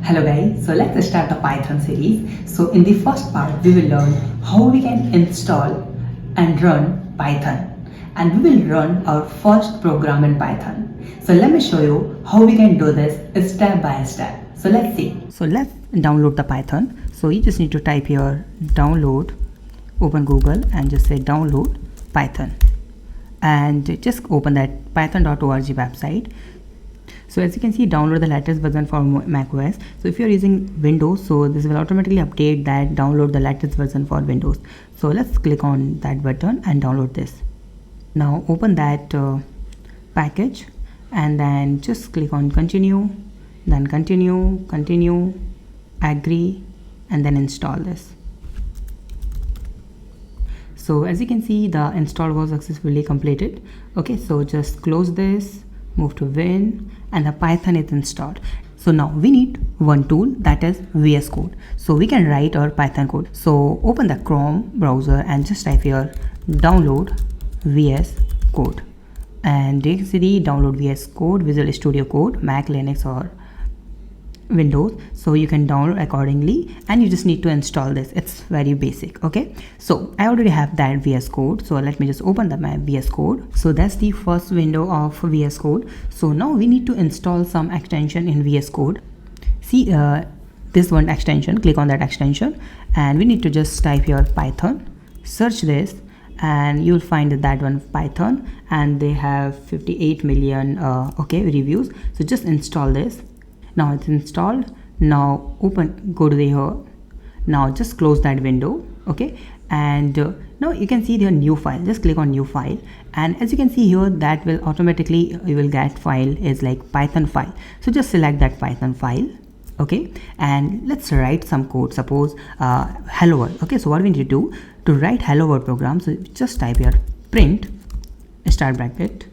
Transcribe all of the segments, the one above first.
Hello guys, so let's start the Python series. So in the first part, we will learn how we can install and run Python, and we will run our first program in Python. So let me show you how we can do this step by step. So let's see. So let's download the Python. So you just need to type here download, open Google and just say download Python, and just open that python.org website. So as you can see, download the latest version for macOS. So if you're using Windows, so this will automatically update that download the latest version for Windows. So let's click on that button and download this. Now open that package and then just click on continue, then continue, agree, and then install this. So as you can see, the install was successfully completed. Okay, so just close this, move to Win, and the Python is installed. So now we need one tool, that is VS Code. So we can write our Python code. So open the Chrome browser and just type here download VS Code, and you can see the download VS Code, Visual Studio Code, Mac, Linux or Windows. So you can download accordingly, and you just need to install this. It's very basic. Okay, so I already have that VS Code, so let me just open my VS Code. So that's the first window of VS Code. So now we need to install some extension in VS Code. See this one extension, click on that extension, and we need to just type here Python, search this, and you'll find that one Python, and they have 58 million reviews. So just install this. Now it's installed. Now go to here. Now just close that window. Okay, and now you can see the new file. Just click on new file, and as you can see here, that will automatically you will get file is like Python file. So just select that Python file. Okay, and let's write some code. Suppose hello world. Okay, so what we need to do to write hello world program, so just type here print start bracket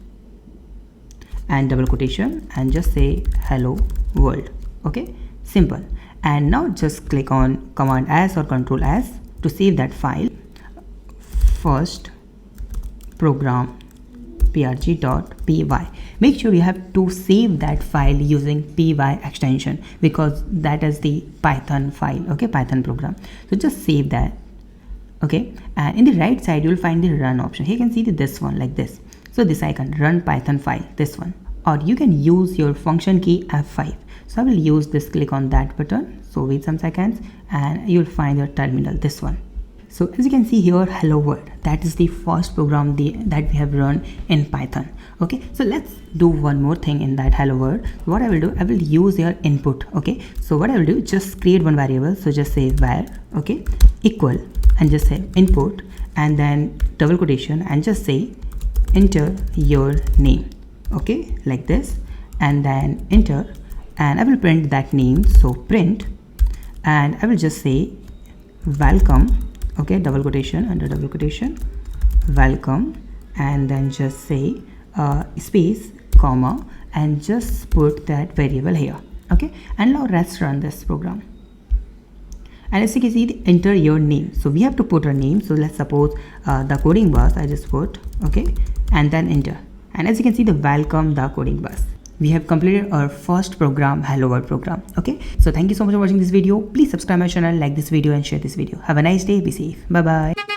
and double quotation and just say hello world. Okay, simple. And now just click on Command S or Control S to save that file, first program prg.py. Make sure you have to save that file using py extension, because that is the Python file. Okay, Python program. So just save that. Okay, and in the right side you'll find the run option. Here you can see this one like this. So this icon, run Python file, this one, or you can use your function key F5. So I will use this, click on that button. So wait some seconds and you'll find your terminal, this one. So as you can see here, hello world, that is the first program that we have run in Python. Okay, so let's do one more thing in that hello world. What I will do, I will use your input. Okay, so what I will do, just create one variable. So just say var, okay, equal, and just say input, and then double quotation, and just say enter your name. Okay, like this, and then enter, and I will print that name. So print, and I will just say welcome. Okay, double quotation, under double quotation, welcome, and then just say space comma, and just put that variable here. Okay, and now let's run this program. And as you can see, enter your name. So we have to put our name. So let's suppose the coding bus, I just put, okay, and then enter. And as you can see, the welcome the coding bus. We have completed our first program, hello world program. Okay, so thank you so much for watching this video. Please subscribe my channel, like this video, and share this video. Have a nice day. Be safe. Bye bye.